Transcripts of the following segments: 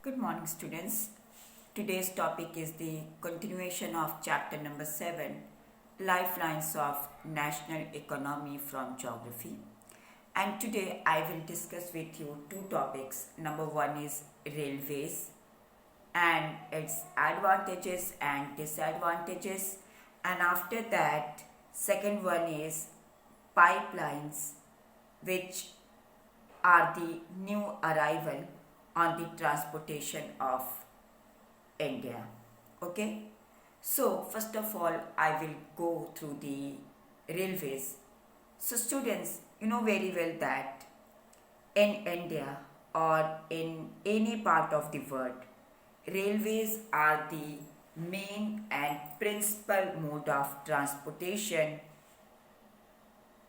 Good morning, students. Today's topic is the continuation of chapter number 7, Lifelines of National Economy from Geography. And today I will discuss with you two topics. Number one is railways and its advantages and disadvantages. And after that, second one is pipelines, which are the new arrival on the transportation of India. Okay, so first of all, I will go through the railways. So, students, you know very well that in India or in any part of the world, railways are the main and principal mode of transportation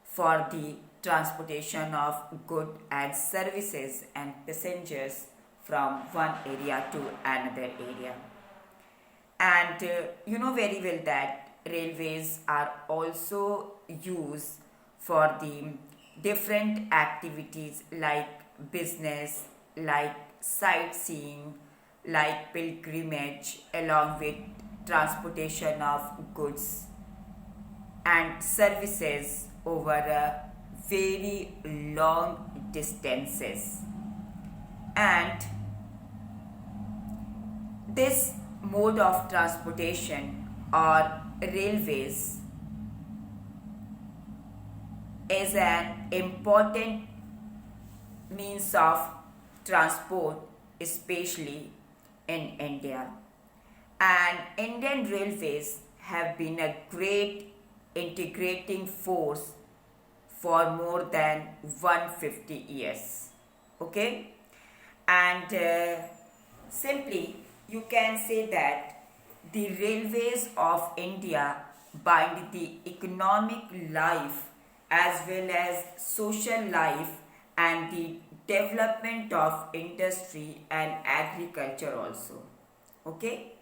for the transportation of goods and services and passengers from one area to another area. And you know very well that railways are also used for the different activities like business, like sightseeing, like pilgrimage, along with transportation of goods and services over very long distances. And this mode of transportation or railways is an important means of transport, especially in India. And Indian railways have been a great integrating force for more than 150 years. Okay? And simply, you can say that the railways of India bind the economic life as well as social life and the development of industry and agriculture also. Okay?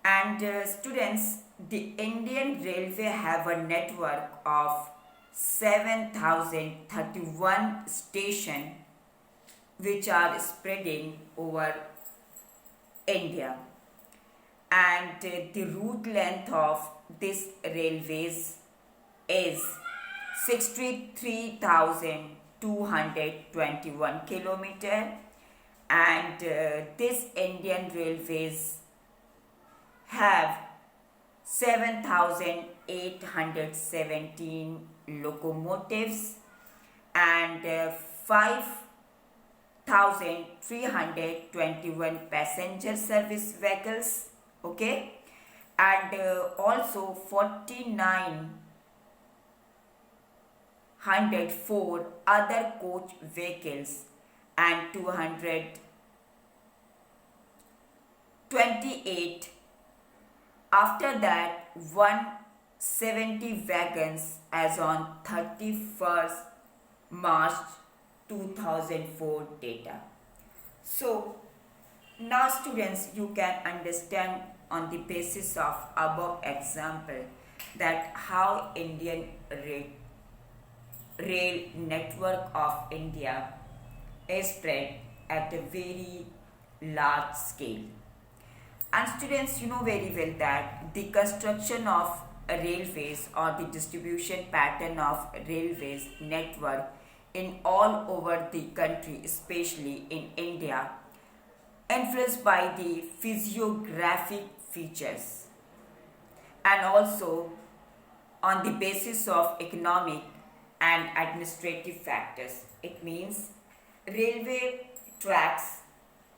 And students, the Indian Railway have a network of 7,031 stations which are spreading over India. And the route length of this railways is 63,221 kilometer, and this Indian railways have 7,817 locomotives and 5,321 passenger service vehicles. Okay, and also 4,904 other coach vehicles and 228. After that, 170 wagons as on 31st March 2004 data. So, now students, you can understand on the basis of above example that how Indian rail network of India is spread at a very large scale. And students, you know very well that the construction of railways or the distribution pattern of railways network in all over the country, especially in India, influenced by the physiographic features and also on the basis of economic and administrative factors. It means railway tracks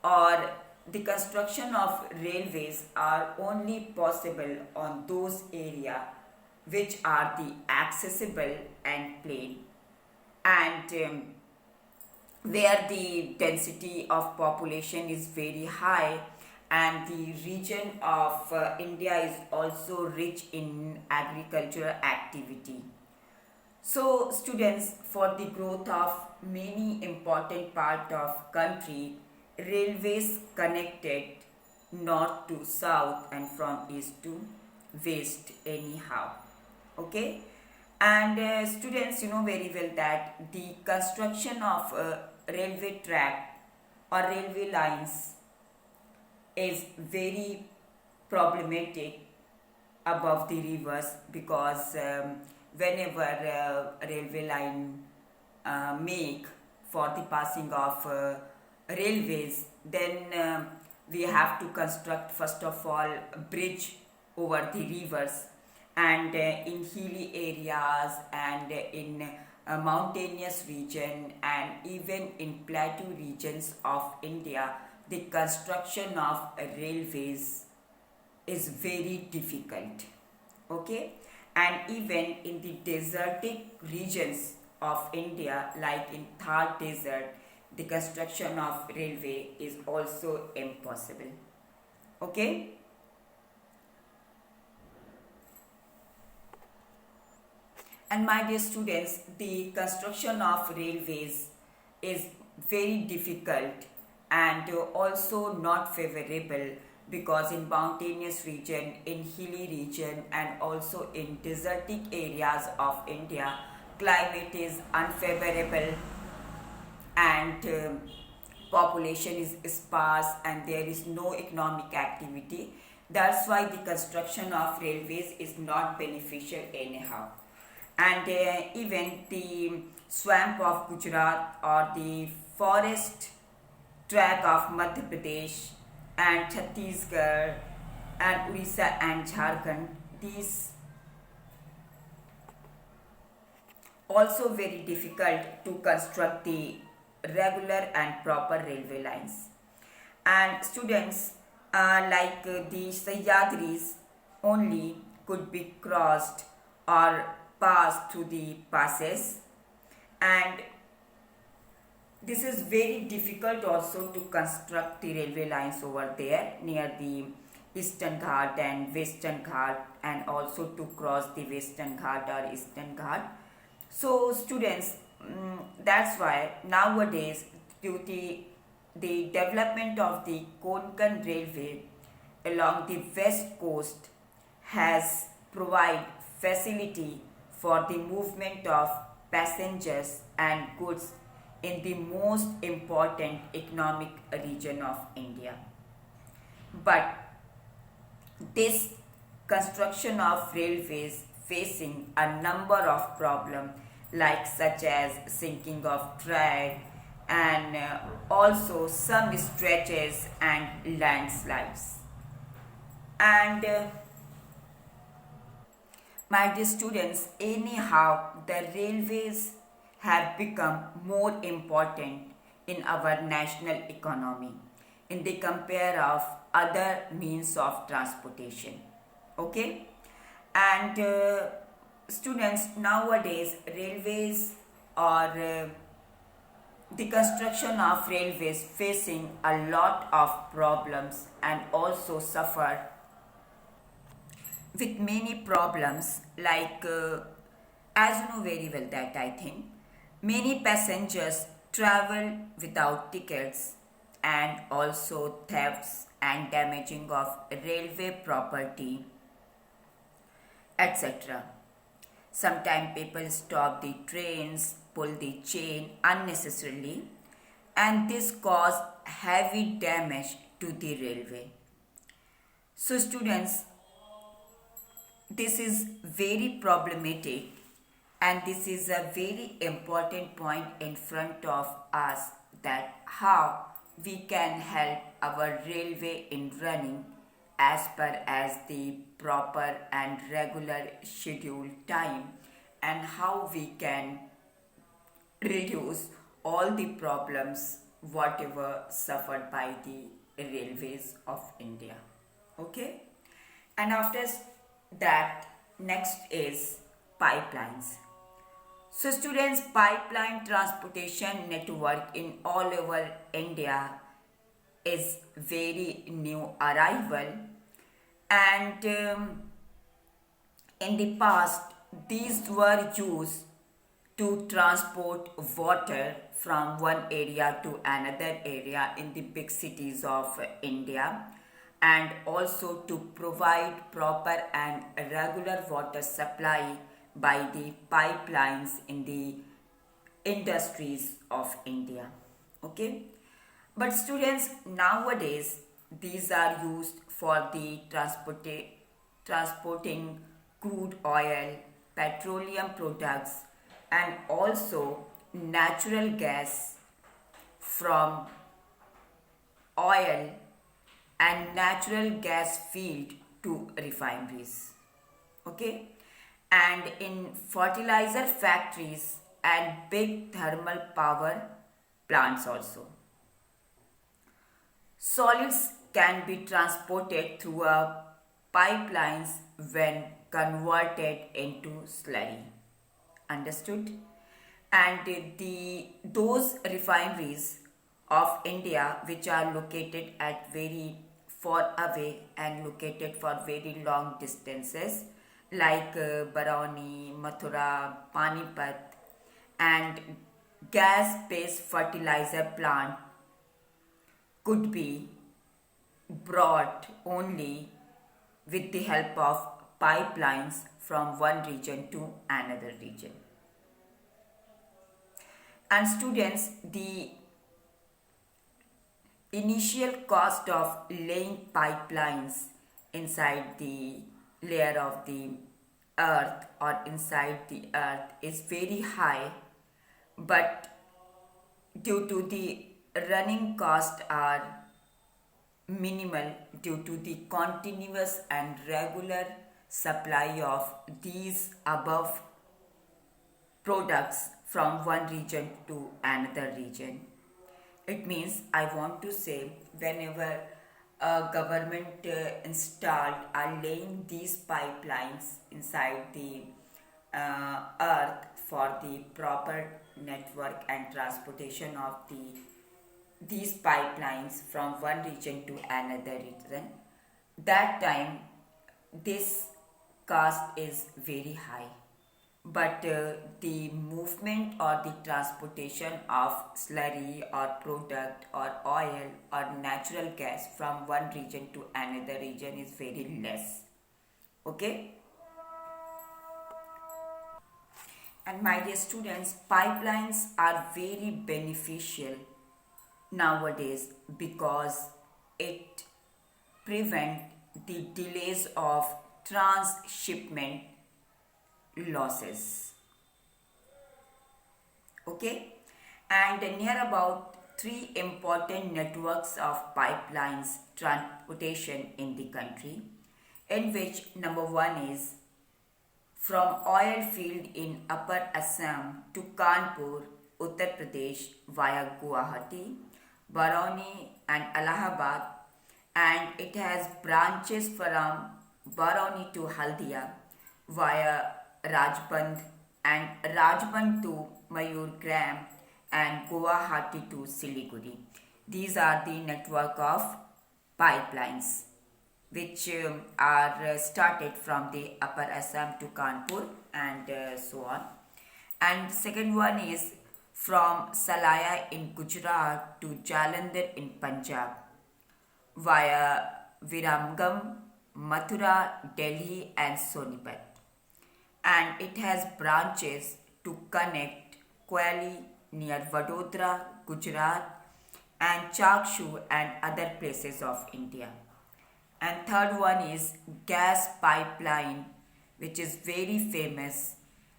or the construction of railways are only possible on those areas which are the accessible and plain, and where the density of population is very high, and the region of India is also rich in agricultural activity. So students, for the growth of many important part of country, railways connected north to south and from east to west anyhow. Okay, and students, you know very well that the construction of railway track or railway lines is very problematic above the rivers because whenever a railway line make for the passing of railways, then we have to construct first of all a bridge over the rivers, and in hilly areas and in mountainous region and even in plateau regions of India, the construction of railways is very difficult. Okay, and even in the desertic regions of India, like in Thar desert, the construction of railway is also impossible. Okay, and my dear students, the construction of railways is very difficult and also not favorable because in mountainous region, in hilly region and also in desertic areas of India, climate is unfavorable and population is sparse and there is no economic activity. That's why the construction of railways is not beneficial anyhow. And even the swamp of Gujarat or the forest track of Madhya Pradesh and Chhattisgarh and Orissa and Jharkhand, these also very difficult to construct the regular and proper railway lines. And students, the Sahyadris only could be crossed or passed through the passes, and this is very difficult also to construct the railway lines over there near the Eastern Ghat and Western Ghat, and also to cross the Western Ghat or Eastern Ghat. So students, that's why nowadays due to the development of the Konkan Railway along the west coast has provide facility for the movement of passengers and goods in the most important economic region of India. But this construction of railways facing a number of problems like such as sinking of track and also some stretches and landslides. And my dear students, anyhow, the railways have become more important in our national economy in the compare of other means of transportation. Okay, and students, nowadays railways or the construction of railways facing a lot of problems and also suffer with many problems like as you know very well that I think many passengers travel without tickets and also thefts and damaging of railway property, etc. Sometimes people stop the trains, pull the chain unnecessarily, and this cause heavy damage to the railway. So students, this is very problematic and this is a very important point in front of us, that how we can help our railway in running as per as the proper and regular scheduled time, and how we can reduce all the problems whatever suffered by the railways of India. Okay, and after that, next is pipelines. So students, pipeline transportation network in all over India is very new arrival, and in the past these were used to transport water from one area to another area in the big cities of India, and also to provide proper and regular water supply by the pipelines in the industries of India. Okay, but students, nowadays these are used for the transporting crude oil, petroleum products, and also natural gas from oil and natural gas field to refineries. Okay, and in fertilizer factories and big thermal power plants also. Solids can be transported through pipelines when converted into slurry. Understood? And those refineries of India which are located at very far away and located for very long distances like Barauni, Mathura, Panipat, and gas-based fertilizer plant could be brought only with the help of pipelines from one region to another region. And students, the initial cost of laying pipelines inside the layer of the earth or inside the earth is very high, but due to the running costs are minimal due to the continuous and regular supply of these above products from one region to another region. It means I want to say whenever a government installed are laying these pipelines inside the earth for the proper network and transportation of these pipelines from one region to another region, that time this cost is very high, but the movement or the transportation of slurry or product or oil or natural gas from one region to another region is very less. Okay, and my dear students, pipelines are very beneficial nowadays because it prevent the delays of transshipment losses. Okay, and near about three important networks of pipelines transportation in the country, in which number one is from oil field in Upper Assam to Kanpur, Uttar Pradesh via Guwahati, Barauni and Allahabad, and it has branches from Barauni to Haldia via Rajband and Rajband to Mayurgram and Guwahati to Siliguri. These are the network of pipelines which are started from the Upper Assam to Kanpur and so on. And second one is from Salaya in Gujarat to Jalandhar in Punjab via Viramgam, Mathura, Delhi and Sonipat. And it has branches to connect Kwali near Vadodara, Gujarat and Chakshu and other places of India. And third one is gas pipeline, which is very famous,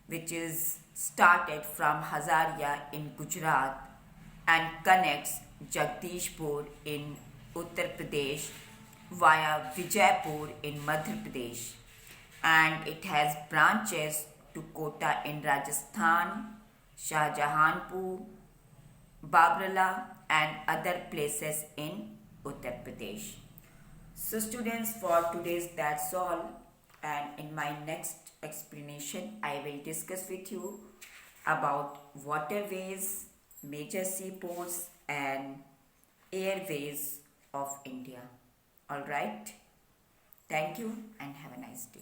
which is started from Hazaria in Gujarat and connects Jagdishpur in Uttar Pradesh via Vijaypur in Madhya Pradesh, and it has branches to Kota in Rajasthan, Shahjahanpur, Babrala and other places in Uttar Pradesh. So students, for today's that's all, and in my next explanation I will discuss with you about waterways, major seaports and airways of India. Alright, thank you and have a nice day.